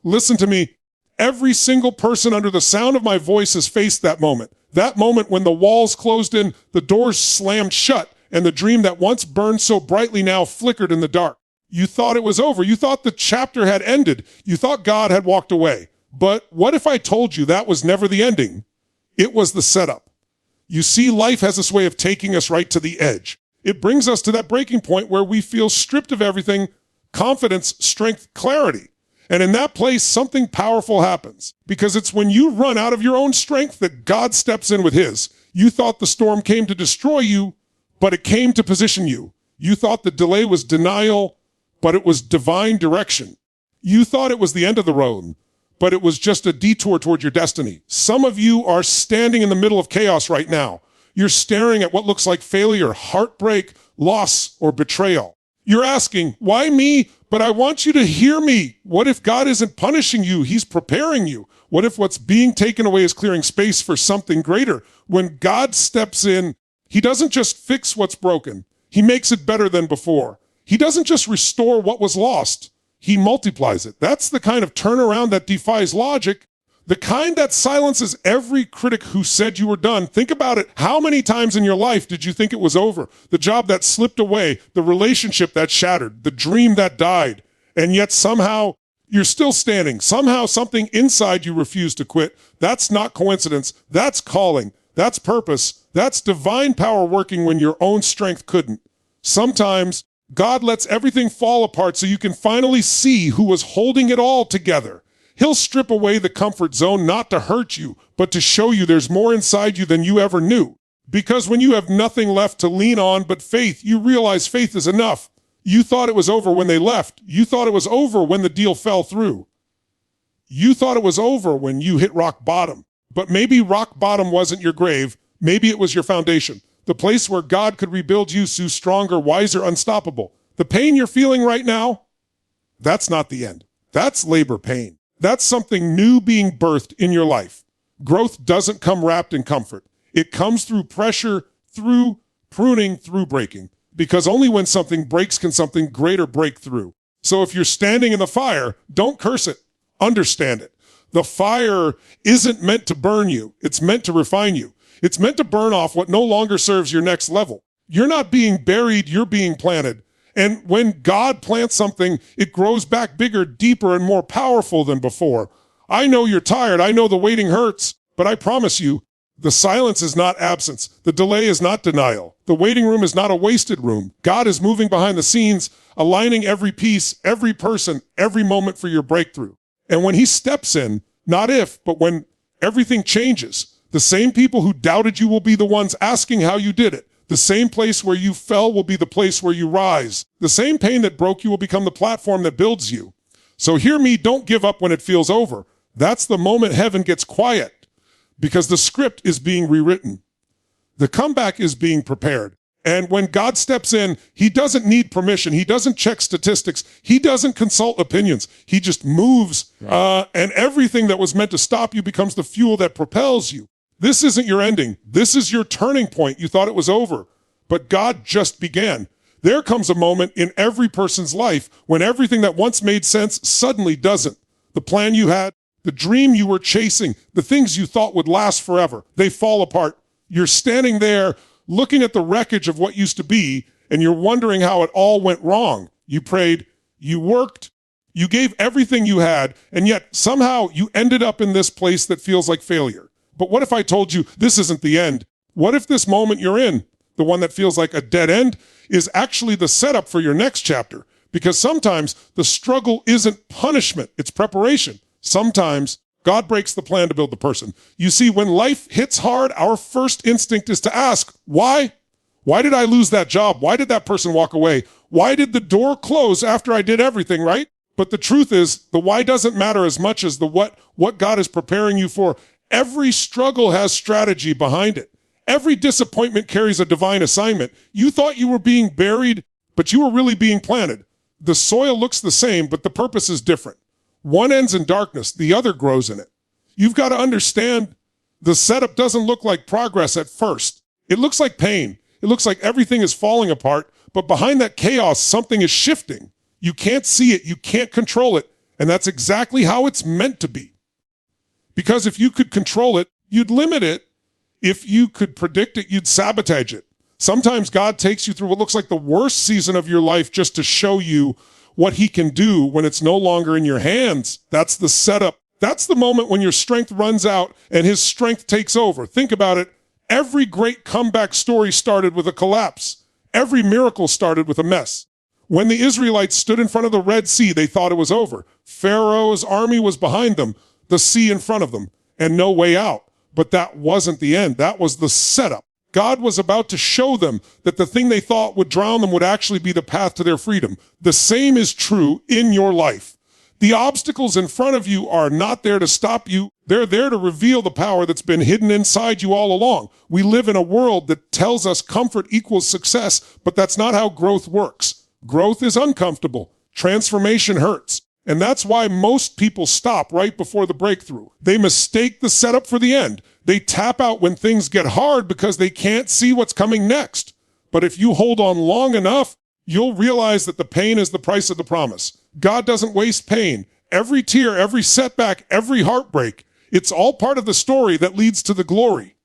Listen to me. Every single person under the sound of my voice has faced that moment. That moment when the walls closed in, the doors slammed shut, and the dream that once burned so brightly now flickered in the dark. You thought it was over. You thought the chapter had ended. You thought God had walked away. But what if I told you that was never the ending? It was the setup. You see, life has this way of taking us right to the edge. It brings us to that breaking point where we feel stripped of everything, confidence, strength, clarity. And in that place, something powerful happens, because it's when you run out of your own strength that God steps in with his. You thought the storm came to destroy you, but it came to position you. You thought the delay was denial, but it was divine direction. You thought it was the end of the road, but it was just a detour toward your destiny. Some of you are standing in the middle of chaos right now. You're staring at what looks like failure, heartbreak, loss, or betrayal. You're asking, why me? But I want you to hear me. What if God isn't punishing you? He's preparing you. What if what's being taken away is clearing space for something greater? When God steps in, he doesn't just fix what's broken. He makes it better than before. He doesn't just restore what was lost. He multiplies it. That's the kind of turnaround that defies logic, the kind that silences every critic who said you were done. Think about it. How many times in your life did you think it was over? The job that slipped away, the relationship that shattered, the dream that died, and yet somehow you're still standing. Somehow something inside you refused to quit. That's not coincidence. That's calling. That's purpose. That's divine power working when your own strength couldn't. Sometimes God lets everything fall apart so you can finally see who was holding it all together. He'll strip away the comfort zone not to hurt you, but to show you there's more inside you than you ever knew. Because when you have nothing left to lean on but faith, you realize faith is enough. You thought it was over when they left. You thought it was over when the deal fell through. You thought it was over when you hit rock bottom. But maybe rock bottom wasn't your grave. Maybe it was your foundation. The place where God could rebuild you so stronger, wiser, unstoppable. The pain you're feeling right now, that's not the end. That's labor pain. That's something new being birthed in your life. Growth doesn't come wrapped in comfort. It comes through pressure, through pruning, through breaking. Because only when something breaks can something greater break through. So if you're standing in the fire, don't curse it. Understand it. The fire isn't meant to burn you. It's meant to refine you. It's meant to burn off what no longer serves your next level. You're not being buried, you're being planted. And when God plants something, it grows back bigger, deeper, and more powerful than before. I know you're tired. I know the waiting hurts. But I promise you, the silence is not absence. The delay is not denial. The waiting room is not a wasted room. God is moving behind the scenes, aligning every piece, every person, every moment for your breakthrough. And when he steps in, not if, but when everything changes, the same people who doubted you will be the ones asking how you did it. The same place where you fell will be the place where you rise. The same pain that broke you will become the platform that builds you. So hear me, don't give up when it feels over. That's the moment heaven gets quiet, because the script is being rewritten. The comeback is being prepared. And when God steps in, he doesn't need permission. He doesn't check statistics. He doesn't consult opinions. He just moves, and everything that was meant to stop you becomes the fuel that propels you. This isn't your ending. This is your turning point. You thought it was over, but God just began. There comes a moment in every person's life when everything that once made sense suddenly doesn't. The plan you had, the dream you were chasing, the things you thought would last forever, they fall apart. You're standing there looking at the wreckage of what used to be, and you're wondering how it all went wrong. You prayed, you worked, you gave everything you had, and yet somehow you ended up in this place that feels like failure. But what if I told you this isn't the end? What if this moment you're in, the one that feels like a dead end, is actually the setup for your next chapter? Because sometimes the struggle isn't punishment, it's preparation. Sometimes God breaks the plan to build the person. You see, when life hits hard, our first instinct is to ask, why? Why did I lose that job? Why did that person walk away? Why did the door close after I did everything, right? But the truth is, the why doesn't matter as much as the what God is preparing you for. Every struggle has strategy behind it. Every disappointment carries a divine assignment. You thought you were being buried, but you were really being planted. The soil looks the same, but the purpose is different. One ends in darkness, the other grows in it. You've got to understand the setup doesn't look like progress at first. It looks like pain. It looks like everything is falling apart, but behind that chaos, something is shifting. You can't see it, you can't control it, And that's exactly how it's meant to be. Because if you could control it, you'd limit it. If you could predict it, you'd sabotage it. Sometimes God takes you through what looks like the worst season of your life just to show you what he can do when it's no longer in your hands. That's the setup. That's the moment when your strength runs out and his strength takes over. Think about it. Every great comeback story started with a collapse. Every miracle started with a mess. When the Israelites stood in front of the Red Sea, they thought it was over. Pharaoh's army was behind them, the sea in front of them, and no way out. But that wasn't the end. That was the setup. God was about to show them that the thing they thought would drown them would actually be the path to their freedom. The same is true in your life. The obstacles in front of you are not there to stop you. They're there to reveal the power that's been hidden inside you all along. We live in a world that tells us comfort equals success, but that's not how growth works. Growth is uncomfortable. Transformation hurts. And that's why most people stop right before the breakthrough. They mistake the setup for the end. They tap out when things get hard because they can't see what's coming next. But if you hold on long enough, you'll realize that the pain is the price of the promise. God doesn't waste pain. Every tear, every setback, every heartbreak, it's all part of the story that leads to the glory.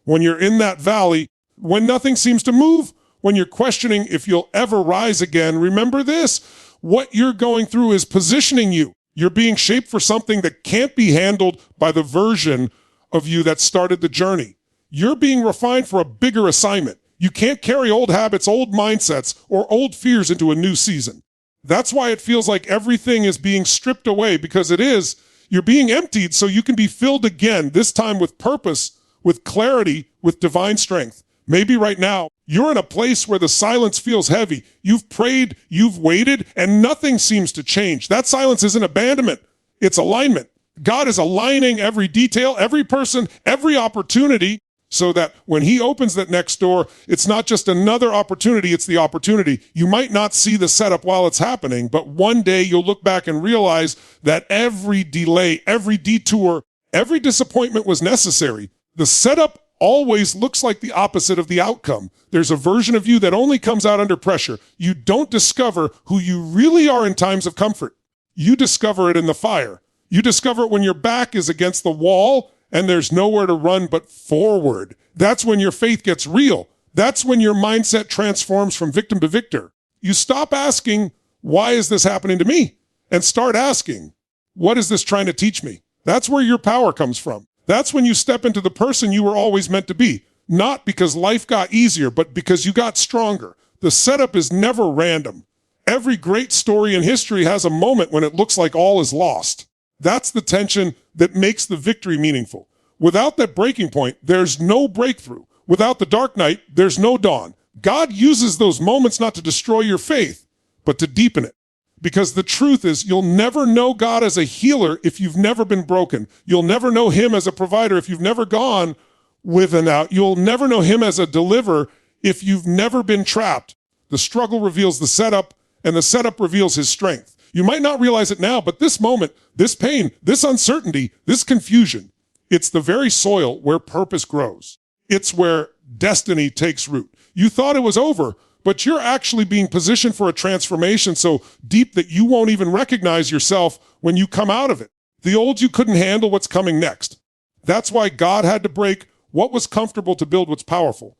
When you're in that valley, when nothing seems to move, when you're questioning if you'll ever rise again, remember this. What you're going through is positioning you. You're being shaped for something that can't be handled by the version of you that started the journey. You're being refined for a bigger assignment. You can't carry old habits, old mindsets, or old fears into a new season. That's why it feels like everything is being stripped away, because it is. You're being emptied so you can be filled again, this time with purpose, with clarity, with divine strength. Maybe right now, you're in a place where the silence feels heavy. You've prayed, you've waited, and nothing seems to change. That silence isn't abandonment, it's alignment. God is aligning every detail, every person, every opportunity, so that when he opens that next door, it's not just another opportunity, it's the opportunity. You might not see the setup while it's happening, but one day you'll look back and realize that every delay, every detour, every disappointment was necessary. The setup always looks like the opposite of the outcome. There's a version of you that only comes out under pressure. You don't discover who you really are in times of comfort. You discover it in the fire. You discover it when your back is against the wall and there's nowhere to run but forward. That's when your faith gets real. That's when your mindset transforms from victim to victor. You stop asking, why is this happening to me? And start asking, what is this trying to teach me? That's where your power comes from. That's when you step into the person you were always meant to be. Not because life got easier, but because you got stronger. The setup is never random. Every great story in history has a moment when it looks like all is lost. That's the tension that makes the victory meaningful. Without that breaking point, there's no breakthrough. Without the dark night, there's no dawn. God uses those moments not to destroy your faith, but to deepen it. Because the truth is, you'll never know God as a healer if you've never been broken. You'll never know him as a provider if you've never gone with and out. You'll never know him as a deliverer if you've never been trapped. The struggle reveals the setup, and the setup reveals his strength. You might not realize it now, but this moment, this pain, this uncertainty, this confusion, it's the very soil where purpose grows. It's where destiny takes root. You thought it was over, but you're actually being positioned for a transformation so deep that you won't even recognize yourself when you come out of it. The old you couldn't handle what's coming next. That's why God had to break what was comfortable to build what's powerful.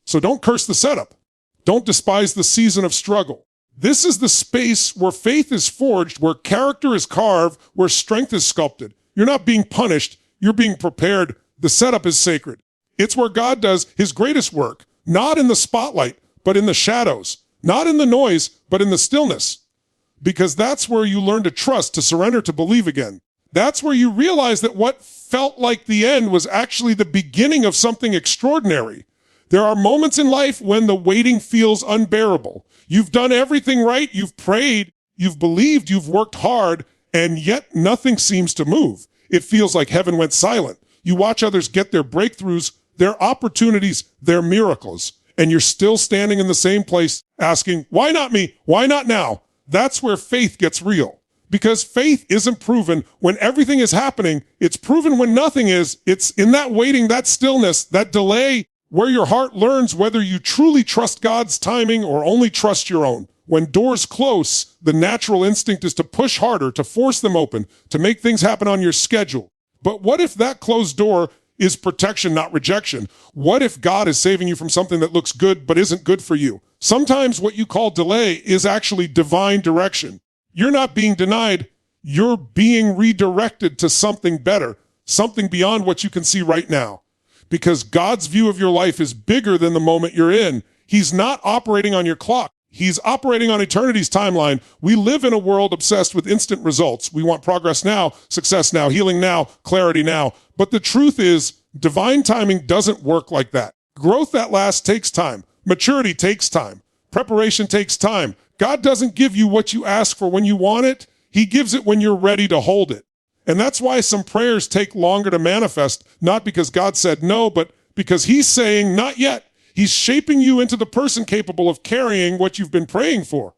So don't curse the setup. Don't despise the season of struggle. This is the space where faith is forged, where character is carved, where strength is sculpted. You're not being punished, you're being prepared. The setup is sacred. It's where God does his greatest work, not in the spotlight, but in the shadows, not in the noise, but in the stillness. Because that's where you learn to trust, to surrender, to believe again. That's where you realize that what felt like the end was actually the beginning of something extraordinary. There are moments in life when the waiting feels unbearable. You've done everything right, you've prayed, you've believed, you've worked hard, and yet nothing seems to move. It feels like heaven went silent. You watch others get their breakthroughs, their opportunities, their miracles, and you're still standing in the same place asking, why not me? Why not now? That's where faith gets real. Because faith isn't proven when everything is happening. It's proven when nothing is. It's in that waiting, that stillness, that delay, where your heart learns whether you truly trust God's timing or only trust your own. When doors close, the natural instinct is to push harder, to force them open, to make things happen on your schedule. But what if that closed door is protection, not rejection? What if God is saving you from something that looks good but isn't good for you? Sometimes what you call delay is actually divine direction. You're not being denied, you're being redirected to something better, something beyond what you can see right now. Because God's view of your life is bigger than the moment you're in. He's not operating on your clock. He's operating on eternity's timeline. We live in a world obsessed with instant results. We want progress now, success now, healing now, clarity now. But the truth is, divine timing doesn't work like that. Growth that lasts takes time. Maturity takes time. Preparation takes time. God doesn't give you what you ask for when you want it. He gives it when you're ready to hold it. And that's why some prayers take longer to manifest, not because God said no, but because he's saying not yet. He's shaping you into the person capable of carrying what you've been praying for.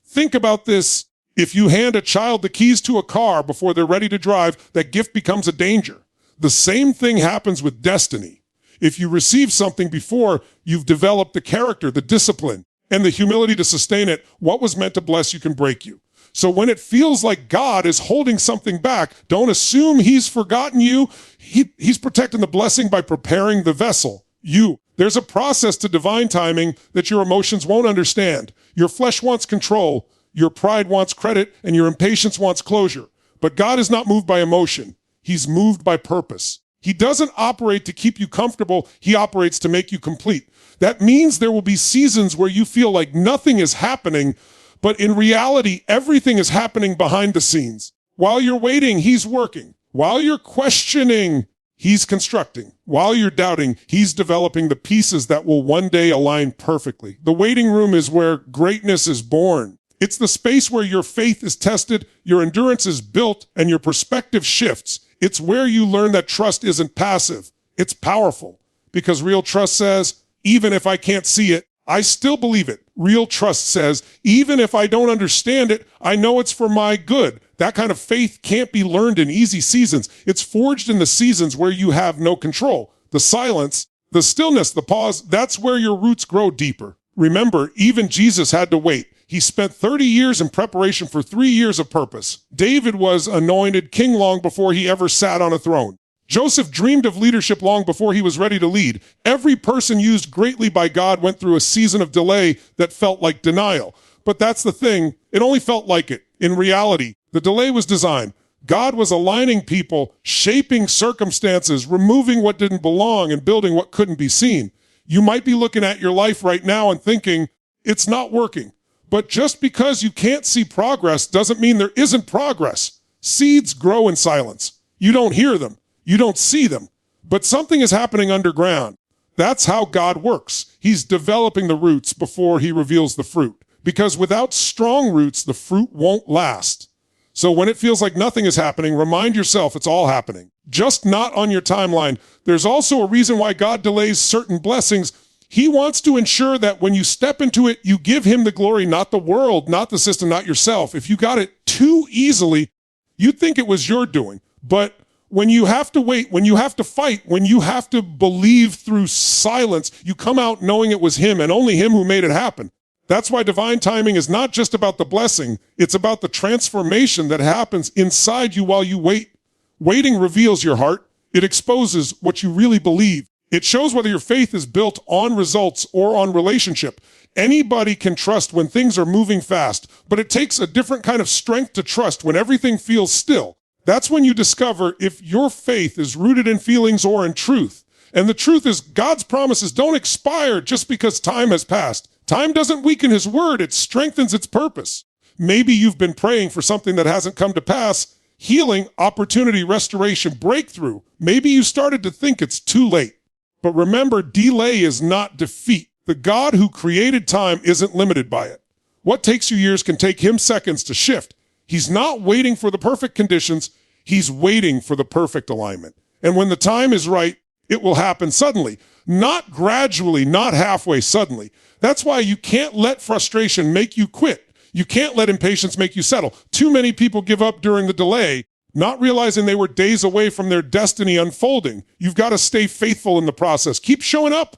Think about this. If you hand a child the keys to a car before they're ready to drive, that gift becomes a danger. The same thing happens with destiny. If you receive something before you've developed the character, the discipline, and the humility to sustain it, what was meant to bless you can break you. So when it feels like God is holding something back, don't assume he's forgotten you. He's protecting the blessing by preparing the vessel, you. There's a process to divine timing that your emotions won't understand. Your flesh wants control, your pride wants credit, and your impatience wants closure. But God is not moved by emotion. He's moved by purpose. He doesn't operate to keep you comfortable. He operates to make you complete. That means there will be seasons where you feel like nothing is happening, but in reality, everything is happening behind the scenes. While you're waiting, he's working. While you're questioning, he's constructing. While you're doubting, he's developing the pieces that will one day align perfectly. The waiting room is where greatness is born. It's the space where your faith is tested, your endurance is built, and your perspective shifts. It's where you learn that trust isn't passive. It's powerful. Because real trust says, even if I can't see it, I still believe it. Real trust says, even if I don't understand it, I know it's for my good. That kind of faith can't be learned in easy seasons. It's forged in the seasons where you have no control. The silence, the stillness, the pause, that's where your roots grow deeper. Remember, even Jesus had to wait. He spent 30 years in preparation for 3 years of purpose. David was anointed king long before he ever sat on a throne. Joseph dreamed of leadership long before he was ready to lead. Every person used greatly by God went through a season of delay that felt like denial. But that's the thing, it only felt like it. In reality, the delay was designed. God was aligning people, shaping circumstances, removing what didn't belong, and building what couldn't be seen. You might be looking at your life right now and thinking, it's not working. But just because you can't see progress doesn't mean there isn't progress. Seeds grow in silence. You don't hear them. You don't see them. But something is happening underground. That's how God works. He's developing the roots before he reveals the fruit. Because without strong roots, the fruit won't last. So when it feels like nothing is happening, remind yourself it's all happening. Just not on your timeline. There's also a reason why God delays certain blessings. He wants to ensure that when you step into it, you give him the glory, not the world, not the system, not yourself. If you got it too easily, you'd think it was your doing. But when you have to wait, when you have to fight, when you have to believe through silence, you come out knowing it was him and only him who made it happen. That's why divine timing is not just about the blessing. It's about the transformation that happens inside you while you wait. Waiting reveals your heart. It exposes what you really believe. It shows whether your faith is built on results or on relationship. Anybody can trust when things are moving fast, but it takes a different kind of strength to trust when everything feels still. That's when you discover if your faith is rooted in feelings or in truth. And the truth is, God's promises don't expire just because time has passed. Time doesn't weaken his word, it strengthens its purpose. Maybe you've been praying for something that hasn't come to pass. Healing, opportunity, restoration, breakthrough. Maybe you started to think it's too late. But remember, delay is not defeat. The God who created time isn't limited by it. What takes you years can take him seconds to shift. He's not waiting for the perfect conditions. He's waiting for the perfect alignment. And when the time is right, it will happen suddenly. Not gradually, not halfway, suddenly. That's why you can't let frustration make you quit. You can't let impatience make you settle. Too many people give up during the delay, not realizing they were days away from their destiny unfolding. You've got to stay faithful in the process. Keep showing up.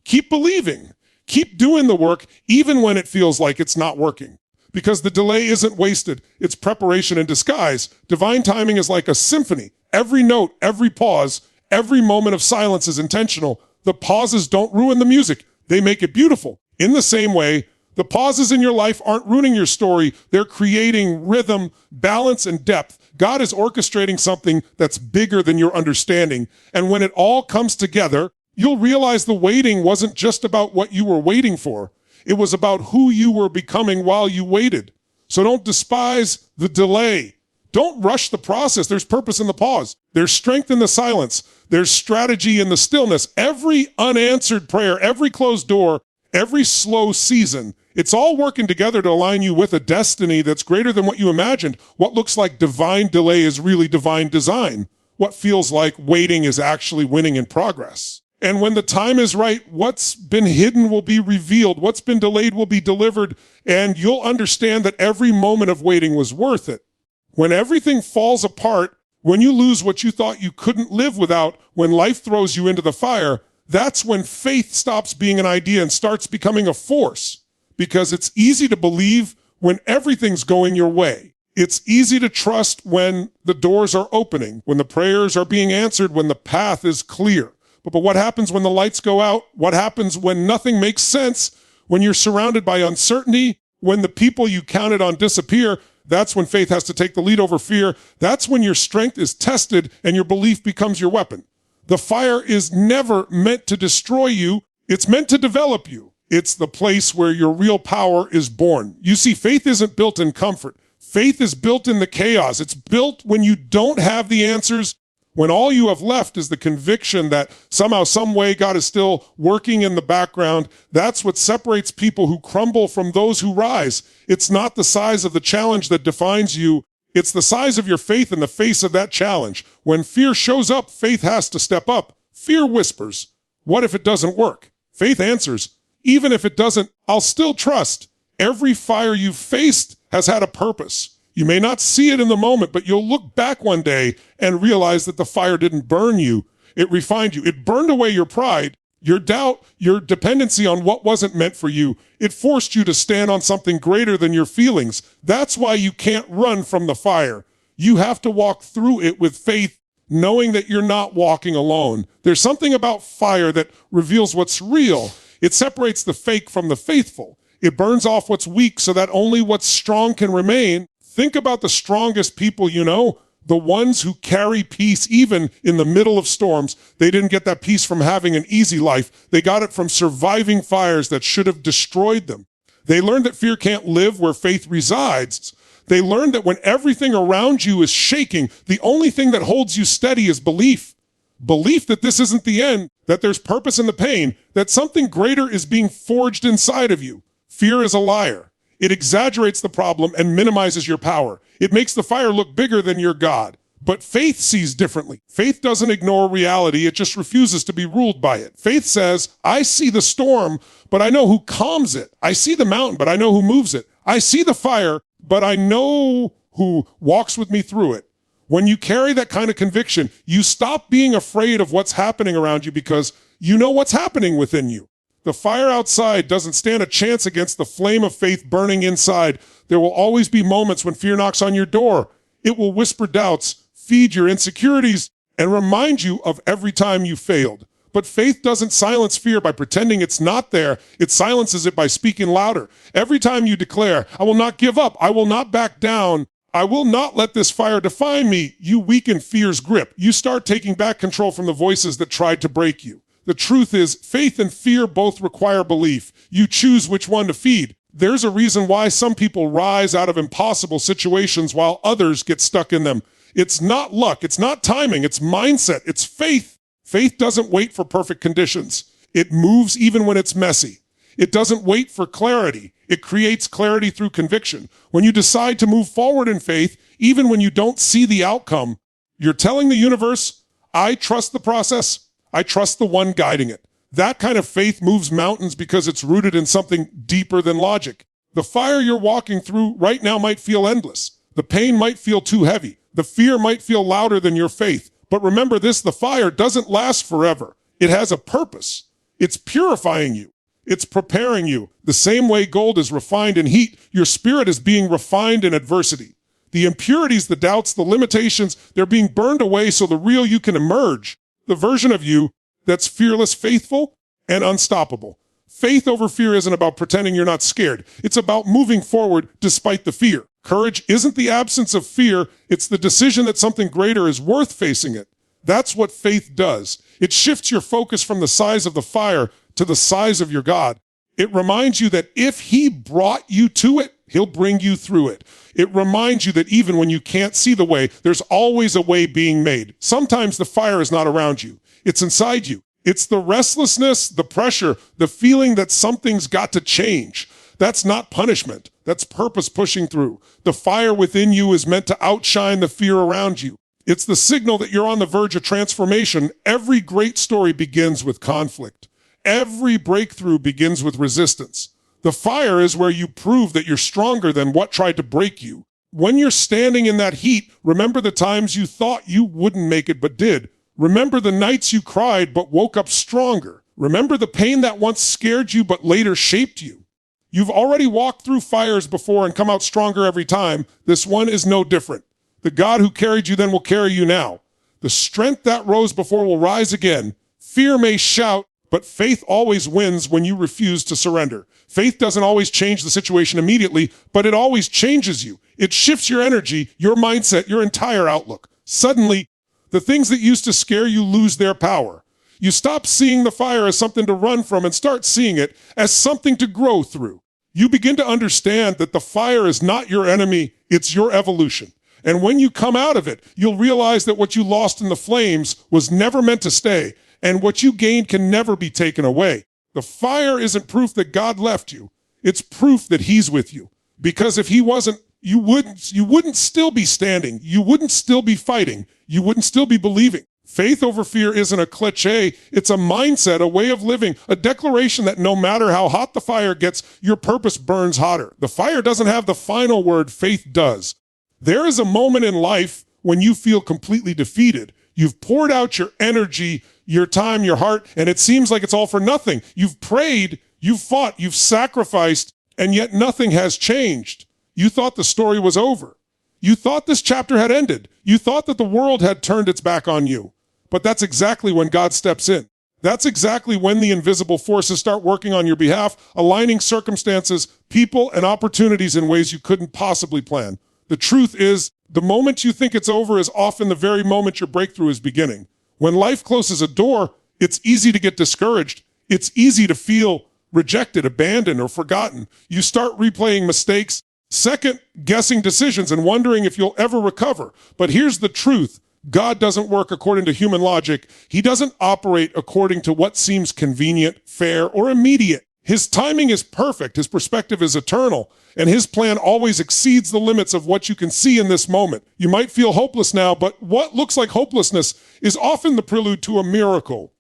Keep believing. Keep doing the work even when it feels like it's not working. Because the delay isn't wasted, it's preparation in disguise. Divine timing is like a symphony. Every note, every pause, every moment of silence is intentional. The pauses don't ruin the music, they make it beautiful. In the same way, the pauses in your life aren't ruining your story, they're creating rhythm, balance, and depth. God is orchestrating something that's bigger than your understanding. And when it all comes together, you'll realize the waiting wasn't just about what you were waiting for. It was about who you were becoming while you waited. So don't despise the delay. Don't rush the process. There's purpose in the pause. There's strength in the silence. There's strategy in the stillness. Every unanswered prayer, every closed door, every slow season, it's all working together to align you with a destiny that's greater than what you imagined. What looks like divine delay is really divine design. What feels like waiting is actually winning in progress. And when the time is right, what's been hidden will be revealed. What's been delayed will be delivered. And you'll understand that every moment of waiting was worth it. When everything falls apart, when you lose what you thought you couldn't live without, when life throws you into the fire, that's when faith stops being an idea and starts becoming a force. Because it's easy to believe when everything's going your way. It's easy to trust when the doors are opening, when the prayers are being answered, when the path is clear. But what happens when the lights go out? What happens when nothing makes sense? When you're surrounded by uncertainty? When the people you counted on disappear? That's when faith has to take the lead over fear. That's when your strength is tested and your belief becomes your weapon. The fire is never meant to destroy you. It's meant to develop you. It's the place where your real power is born. You see, faith isn't built in comfort. Faith is built in the chaos. It's built when you don't have the answers, when all you have left is the conviction that somehow, some way, God is still working in the background. That's what separates people who crumble from those who rise. It's not the size of the challenge that defines you. It's the size of your faith in the face of that challenge. When fear shows up, faith has to step up. Fear whispers, "What if it doesn't work?" Faith answers, "Even if it doesn't, I'll still trust." Every fire you've faced has had a purpose. You may not see it in the moment, but you'll look back one day and realize that the fire didn't burn you. It refined you. It burned away your pride, your doubt, your dependency on what wasn't meant for you. It forced you to stand on something greater than your feelings. That's why you can't run from the fire. You have to walk through it with faith, knowing that you're not walking alone. There's something about fire that reveals what's real. It separates the fake from the faithful. It burns off what's weak so that only what's strong can remain. Think about the strongest people you know, the ones who carry peace even in the middle of storms. They didn't get that peace from having an easy life. They got it from surviving fires that should have destroyed them. They learned that fear can't live where faith resides. They learned that when everything around you is shaking, the only thing that holds you steady is belief. Belief that this isn't the end, that there's purpose in the pain, that something greater is being forged inside of you. Fear is a liar. It exaggerates the problem and minimizes your power. It makes the fire look bigger than your God. But faith sees differently. Faith doesn't ignore reality. It just refuses to be ruled by it. Faith says, I see the storm, but I know who calms it. I see the mountain, but I know who moves it. I see the fire, but I know who walks with me through it. When you carry that kind of conviction, you stop being afraid of what's happening around you because you know what's happening within you. The fire outside doesn't stand a chance against the flame of faith burning inside. There will always be moments when fear knocks on your door. It will whisper doubts, feed your insecurities, and remind you of every time you failed. But faith doesn't silence fear by pretending it's not there. It silences it by speaking louder. Every time you declare, I will not give up, I will not back down, I will not let this fire define me, you weaken fear's grip. You start taking back control from the voices that tried to break you. The truth is, faith and fear both require belief. You choose which one to feed. There's a reason why some people rise out of impossible situations while others get stuck in them. It's not luck. It's not timing. It's mindset. It's faith. Faith doesn't wait for perfect conditions. It moves even when it's messy. It doesn't wait for clarity. It creates clarity through conviction. When you decide to move forward in faith, even when you don't see the outcome, you're telling the universe, I trust the process. I trust the one guiding it. That kind of faith moves mountains because it's rooted in something deeper than logic. The fire you're walking through right now might feel endless. The pain might feel too heavy. The fear might feel louder than your faith. But remember this, the fire doesn't last forever. It has a purpose. It's purifying you. It's preparing you. The same way gold is refined in heat, your spirit is being refined in adversity. The impurities, the doubts, the limitations, they're being burned away so the real you can emerge. The version of you that's fearless, faithful, and unstoppable. Faith over fear isn't about pretending you're not scared. It's about moving forward despite the fear. Courage isn't the absence of fear. It's the decision that something greater is worth facing it. That's what faith does. It shifts your focus from the size of the fire to the size of your God. It reminds you that if he brought you to it, he'll bring you through it. It reminds you that even when you can't see the way, there's always a way being made. Sometimes the fire is not around you. It's inside you. It's the restlessness, the pressure, the feeling that something's got to change. That's not punishment. That's purpose pushing through. The fire within you is meant to outshine the fear around you. It's the signal that you're on the verge of transformation. Every great story begins with conflict. Every breakthrough begins with resistance. The fire is where you prove that you're stronger than what tried to break you. When you're standing in that heat, remember the times you thought you wouldn't make it but did. Remember the nights you cried but woke up stronger. Remember the pain that once scared you but later shaped you. You've already walked through fires before and come out stronger every time. This one is no different. The God who carried you then will carry you now. The strength that rose before will rise again. Fear may shout, but faith always wins when you refuse to surrender. Faith doesn't always change the situation immediately, but it always changes you. It shifts your energy, your mindset, your entire outlook. Suddenly, the things that used to scare you lose their power. You stop seeing the fire as something to run from and start seeing it as something to grow through. You begin to understand that the fire is not your enemy, it's your evolution. And when you come out of it, you'll realize that what you lost in the flames was never meant to stay, and what you gained can never be taken away. The fire isn't proof that God left you. It's proof that he's with you. Because if he wasn't, you wouldn't still be standing. You wouldn't still be fighting. You wouldn't still be believing. Faith over fear isn't a cliche. It's a mindset, a way of living, a declaration that no matter how hot the fire gets, your purpose burns hotter. The fire doesn't have the final word. Faith does. There is a moment in life when you feel completely defeated. You've poured out your energy, your time, your heart, and it seems like it's all for nothing. You've prayed, you've fought, you've sacrificed, and yet nothing has changed. You thought the story was over. You thought this chapter had ended. You thought that the world had turned its back on you. But that's exactly when God steps in. That's exactly when the invisible forces start working on your behalf, aligning circumstances, people, and opportunities in ways you couldn't possibly plan. The truth is, the moment you think it's over is often the very moment your breakthrough is beginning. When life closes a door, it's easy to get discouraged. It's easy to feel rejected, abandoned, or forgotten. You start replaying mistakes, second-guessing decisions, and wondering if you'll ever recover. But here's the truth. God doesn't work according to human logic. He doesn't operate according to what seems convenient, fair, or immediate. His timing is perfect. His perspective is eternal. And his plan always exceeds the limits of what you can see in this moment. You might feel hopeless now, but what looks like hopelessness is often the prelude to a miracle.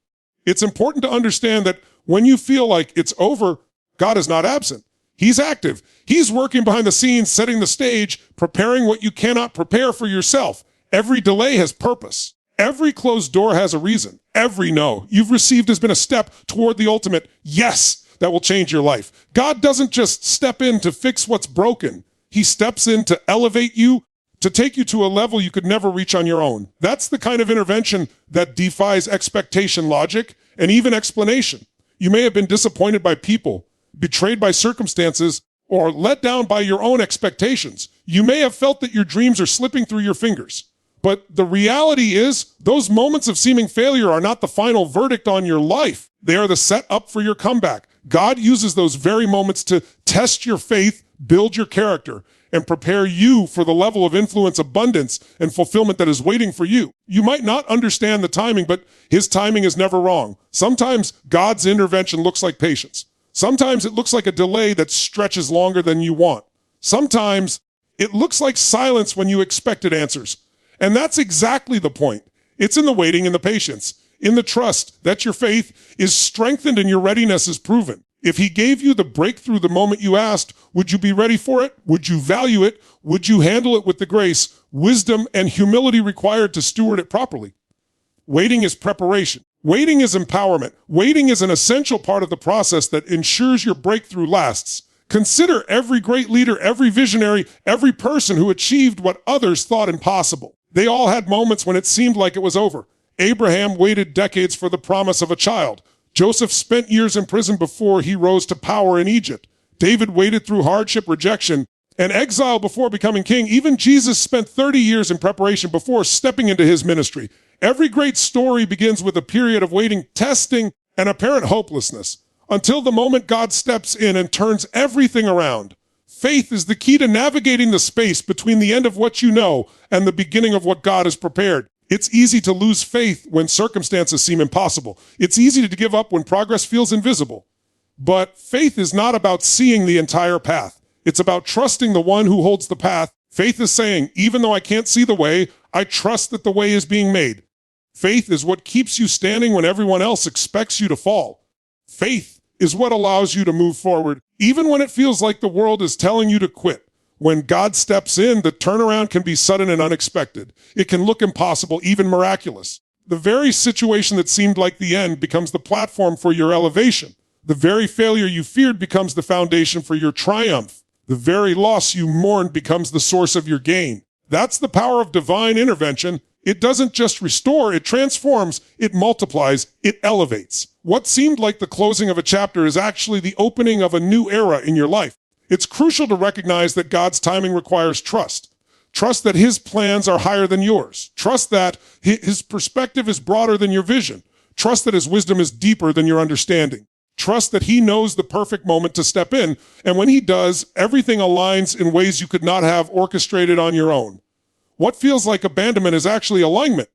It's important to understand that when you feel like it's over, God is not absent. He's active. He's working behind the scenes, setting the stage, preparing what you cannot prepare for yourself. Every delay has purpose. Every closed door has a reason. Every no you've received has been a step toward the ultimate yes that will change your life. God doesn't just step in to fix what's broken. He steps in to elevate you, to take you to a level you could never reach on your own. That's the kind of intervention that defies expectation, logic, and even explanation. You may have been disappointed by people, betrayed by circumstances, or let down by your own expectations. You may have felt that your dreams are slipping through your fingers. But the reality is, those moments of seeming failure are not the final verdict on your life. They are the setup for your comeback. God uses those very moments to test your faith, build your character, and prepare you for the level of influence, abundance, and fulfillment that is waiting for you. You might not understand the timing, but his timing is never wrong. Sometimes God's intervention looks like patience. Sometimes it looks like a delay that stretches longer than you want. Sometimes it looks like silence when you expected answers. And that's exactly the point. It's in the waiting and the patience, in the trust that your faith is strengthened and your readiness is proven. If he gave you the breakthrough the moment you asked, would you be ready for it? Would you value it? Would you handle it with the grace, wisdom, and humility required to steward it properly? Waiting is preparation. Waiting is empowerment. Waiting is an essential part of the process that ensures your breakthrough lasts. Consider every great leader, every visionary, every person who achieved what others thought impossible. They all had moments when it seemed like it was over. Abraham waited decades for the promise of a child. Joseph spent years in prison before he rose to power in Egypt. David waited through hardship, rejection, and exile before becoming king. Even Jesus spent 30 years in preparation before stepping into his ministry. Every great story begins with a period of waiting, testing, and apparent hopelessness, until the moment God steps in and turns everything around. Faith is the key to navigating the space between the end of what you know and the beginning of what God has prepared. It's easy to lose faith when circumstances seem impossible. It's easy to give up when progress feels invisible. But faith is not about seeing the entire path. It's about trusting the one who holds the path. Faith is saying, even though I can't see the way, I trust that the way is being made. Faith is what keeps you standing when everyone else expects you to fall. Faith is what allows you to move forward, even when it feels like the world is telling you to quit. When God steps in, the turnaround can be sudden and unexpected. It can look impossible, even miraculous. The very situation that seemed like the end becomes the platform for your elevation. The very failure you feared becomes the foundation for your triumph. The very loss you mourned becomes the source of your gain. That's the power of divine intervention. It doesn't just restore, it transforms, it multiplies, it elevates. What seemed like the closing of a chapter is actually the opening of a new era in your life. It's crucial to recognize that God's timing requires trust. Trust that his plans are higher than yours. Trust that his perspective is broader than your vision. Trust that his wisdom is deeper than your understanding. Trust that he knows the perfect moment to step in, and when he does, everything aligns in ways you could not have orchestrated on your own. What feels like abandonment is actually alignment.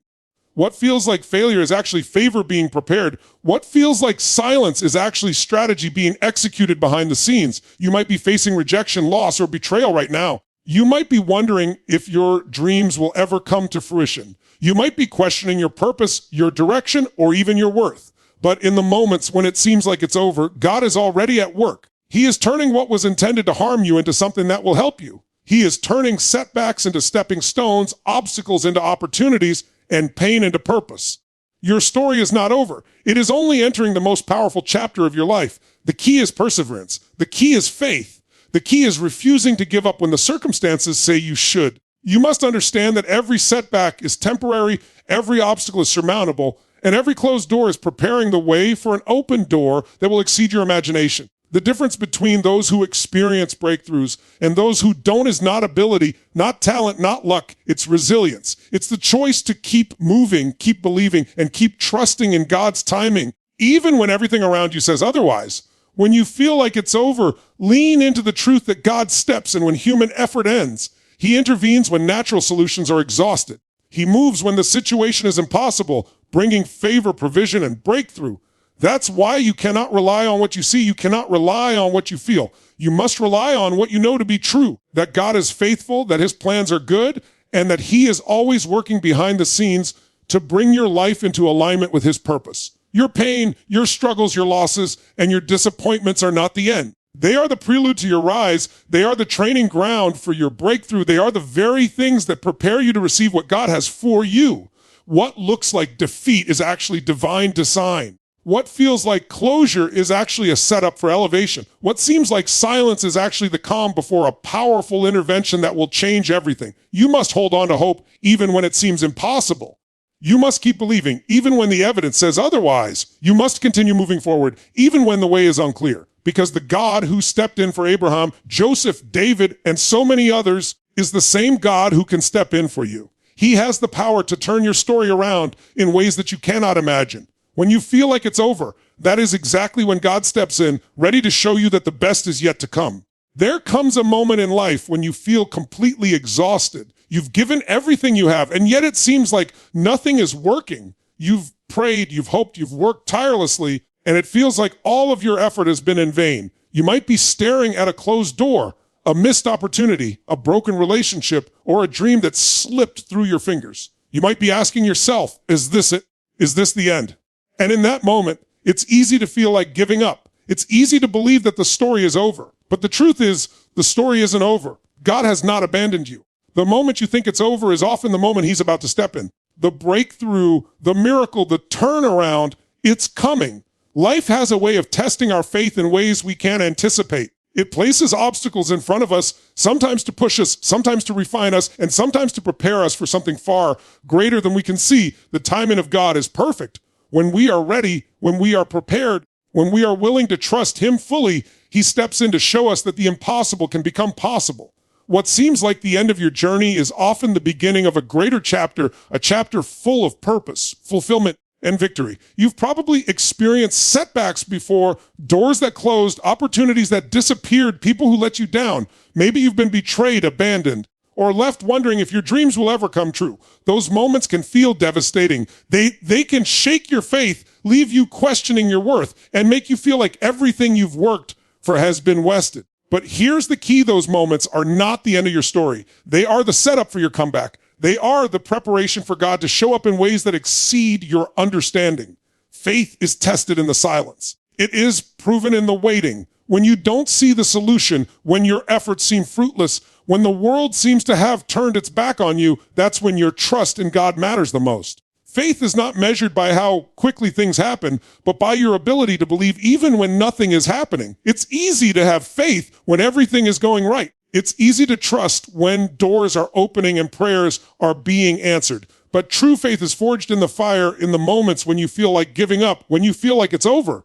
What feels like failure is actually favor being prepared. What feels like silence is actually strategy being executed behind the scenes. You might be facing rejection, loss, or betrayal right now. You might be wondering if your dreams will ever come to fruition. You might be questioning your purpose, your direction, or even your worth. But in the moments when it seems like it's over, God is already at work. He is turning what was intended to harm you into something that will help you. He is turning setbacks into stepping stones, obstacles into opportunities, and pain into purpose. Your story is not over. It is only entering the most powerful chapter of your life. The key is perseverance. The key is faith. The key is refusing to give up when the circumstances say you should. You must understand that every setback is temporary, every obstacle is surmountable, and every closed door is preparing the way for an open door that will exceed your imagination. The difference between those who experience breakthroughs and those who don't is not ability, not talent, not luck. It's resilience. It's the choice to keep moving, keep believing, and keep trusting in God's timing, even when everything around you says otherwise. When you feel like it's over, lean into the truth that God steps in when human effort ends. He intervenes when natural solutions are exhausted. He moves when the situation is impossible, bringing favor, provision, and breakthrough. That's why you cannot rely on what you see. You cannot rely on what you feel. You must rely on what you know to be true, that God is faithful, that his plans are good, and that he is always working behind the scenes to bring your life into alignment with his purpose. Your pain, your struggles, your losses, and your disappointments are not the end. They are the prelude to your rise. They are the training ground for your breakthrough. They are the very things that prepare you to receive what God has for you. What looks like defeat is actually divine design. What feels like closure is actually a setup for elevation. What seems like silence is actually the calm before a powerful intervention that will change everything. You must hold on to hope even when it seems impossible. You must keep believing even when the evidence says otherwise. You must continue moving forward even when the way is unclear. Because the God who stepped in for Abraham, Joseph, David, and so many others is the same God who can step in for you. He has the power to turn your story around in ways that you cannot imagine. When you feel like it's over, that is exactly when God steps in, ready to show you that the best is yet to come. There comes a moment in life when you feel completely exhausted. You've given everything you have, and yet it seems like nothing is working. You've prayed, you've hoped, you've worked tirelessly, and it feels like all of your effort has been in vain. You might be staring at a closed door, a missed opportunity, a broken relationship, or a dream that slipped through your fingers. You might be asking yourself, is this it? Is this the end? And in that moment, it's easy to feel like giving up. It's easy to believe that the story is over. But the truth is, the story isn't over. God has not abandoned you. The moment you think it's over is often the moment he's about to step in. The breakthrough, the miracle, the turnaround It's coming. Life has a way of testing our faith in ways we can't anticipate. It places obstacles in front of us, sometimes to push us, sometimes to refine us, and sometimes to prepare us for something far greater than we can see. The timing of God is perfect. When we are ready, when we are prepared, when we are willing to trust Him fully, He steps in to show us that the impossible can become possible. What seems like the end of your journey is often the beginning of a greater chapter, a chapter full of purpose, fulfillment, and victory. You've probably experienced setbacks before, doors that closed, opportunities that disappeared, people who let you down. Maybe you've been betrayed, abandoned, or left wondering if your dreams will ever come true. Those moments can feel devastating. They can shake your faith, leave you questioning your worth, and make you feel like everything you've worked for has been wasted. But here's the key: those moments are not the end of your story. They are the setup for your comeback. They are the preparation for God to show up in ways that exceed your understanding. Faith is tested in the silence. It is proven in the waiting. When you don't see the solution, when your efforts seem fruitless, when the world seems to have turned its back on you, that's when your trust in God matters the most. Faith is not measured by how quickly things happen, but by your ability to believe even when nothing is happening. It's easy to have faith when everything is going right. It's easy to trust when doors are opening and prayers are being answered. But true faith is forged in the fire in the moments when you feel like giving up, when you feel like it's over.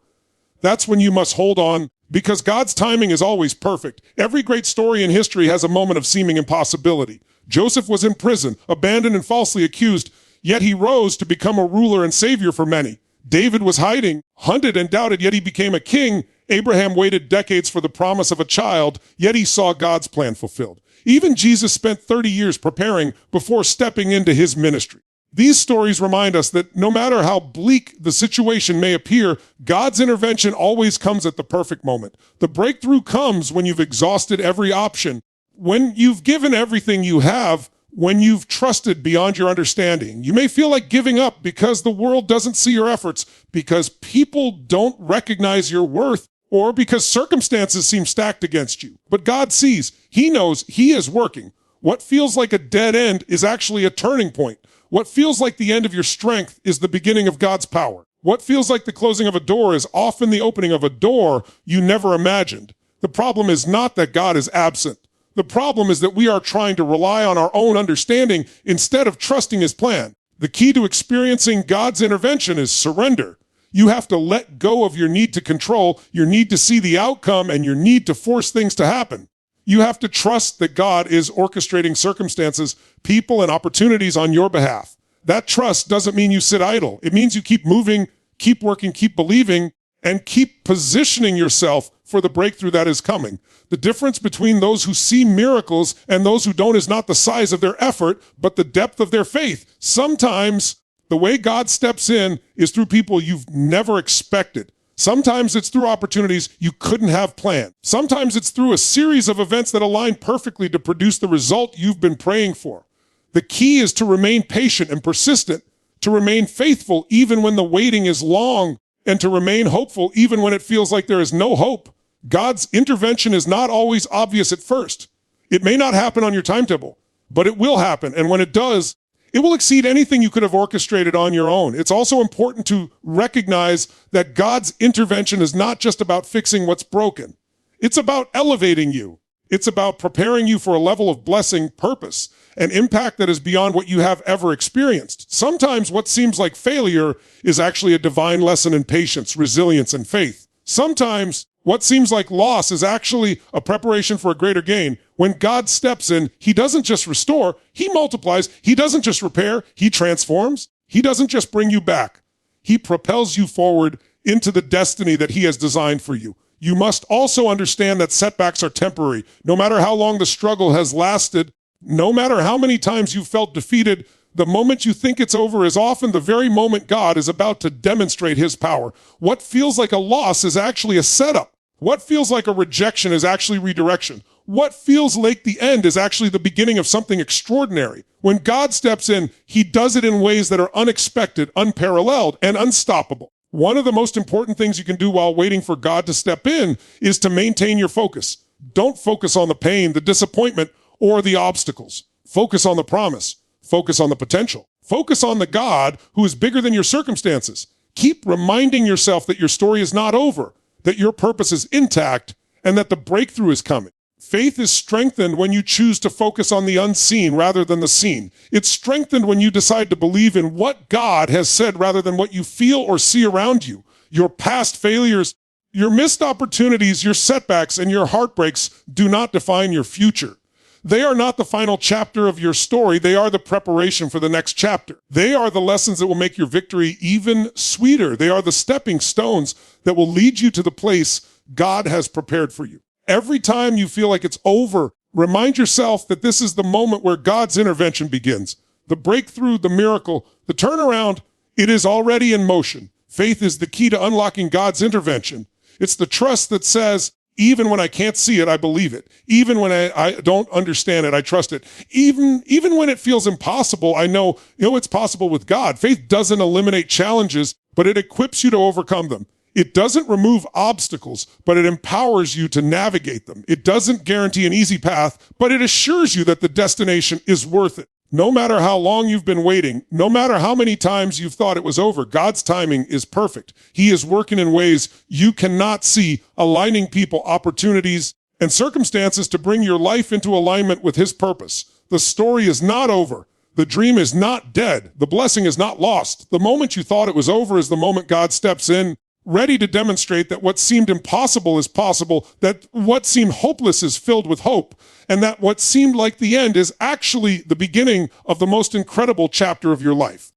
That's when you must hold on, because God's timing is always perfect. Every great story in history has a moment of seeming impossibility. Joseph was in prison, abandoned and falsely accused, yet he rose to become a ruler and savior for many. David was hiding, hunted and doubted, yet he became a king. Abraham waited decades for the promise of a child, yet he saw God's plan fulfilled. Even Jesus spent 30 years preparing before stepping into his ministry. These stories remind us that no matter how bleak the situation may appear, God's intervention always comes at the perfect moment. The breakthrough comes when you've exhausted every option, when you've given everything you have, when you've trusted beyond your understanding. You may feel like giving up because the world doesn't see your efforts, because people don't recognize your worth, or because circumstances seem stacked against you. But God sees. He knows He is working. What feels like a dead end is actually a turning point. What feels like the end of your strength is the beginning of God's power. What feels like the closing of a door is often the opening of a door you never imagined. The problem is not that God is absent. The problem is that we are trying to rely on our own understanding instead of trusting His plan. The key to experiencing God's intervention is surrender. You have to let go of your need to control, your need to see the outcome, and your need to force things to happen. You have to trust that God is orchestrating circumstances, people, and opportunities on your behalf. That trust doesn't mean you sit idle. It means you keep moving, keep working, keep believing, and keep positioning yourself for the breakthrough that is coming. The difference between those who see miracles and those who don't is not the size of their effort, but the depth of their faith. Sometimes the way God steps in is through people you've never expected. Sometimes it's through opportunities you couldn't have planned. Sometimes it's through a series of events that align perfectly to produce the result you've been praying for. The key is to remain patient and persistent, to remain faithful even when the waiting is long, and to remain hopeful even when it feels like there is no hope. God's intervention is not always obvious at first. It may not happen on your timetable, but it will happen. And when it does, it will exceed anything you could have orchestrated on your own. It's also important to recognize that God's intervention is not just about fixing what's broken. It's about elevating you. It's about preparing you for a level of blessing, purpose, and impact that is beyond what you have ever experienced. Sometimes what seems like failure is actually a divine lesson in patience, resilience, and faith. Sometimes what seems like loss is actually a preparation for a greater gain. When God steps in, He doesn't just restore, He multiplies. He doesn't just repair, He transforms. He doesn't just bring you back. He propels you forward into the destiny that He has designed for you. You must also understand that setbacks are temporary. No matter how long the struggle has lasted, no matter how many times you've felt defeated, the moment you think it's over is often the very moment God is about to demonstrate His power. What feels like a loss is actually a setup. What feels like a rejection is actually redirection. What feels like the end is actually the beginning of something extraordinary. When God steps in, He does it in ways that are unexpected, unparalleled, and unstoppable. One of the most important things you can do while waiting for God to step in is to maintain your focus. Don't focus on the pain, the disappointment, or the obstacles. Focus on the promise. Focus on the potential. Focus on the God who is bigger than your circumstances. Keep reminding yourself that your story is not over, that your purpose is intact, and that the breakthrough is coming. Faith is strengthened when you choose to focus on the unseen rather than the seen. It's strengthened when you decide to believe in what God has said rather than what you feel or see around you. Your past failures, your missed opportunities, your setbacks, and your heartbreaks do not define your future. They are not the final chapter of your story. They are the preparation for the next chapter. They are the lessons that will make your victory even sweeter. They are the stepping stones that will lead you to the place God has prepared for you. Every time you feel like it's over, remind yourself that this is the moment where God's intervention begins. The breakthrough, the miracle, the turnaround, it is already in motion. Faith is the key to unlocking God's intervention. It's the trust that says, even when I can't see it, I believe it. Even when I don't understand it, I trust it. Even when it feels impossible, I know it's possible with God. Faith doesn't eliminate challenges, but it equips you to overcome them. It doesn't remove obstacles, but it empowers you to navigate them. It doesn't guarantee an easy path, but it assures you that the destination is worth it. No matter how long you've been waiting, no matter how many times you've thought it was over, God's timing is perfect. He is working in ways you cannot see, aligning people, opportunities, and circumstances to bring your life into alignment with His purpose. The story is not over. The dream is not dead. The blessing is not lost. The moment you thought it was over is the moment God steps in, ready to demonstrate that what seemed impossible is possible, that what seemed hopeless is filled with hope, and that what seemed like the end is actually the beginning of the most incredible chapter of your life.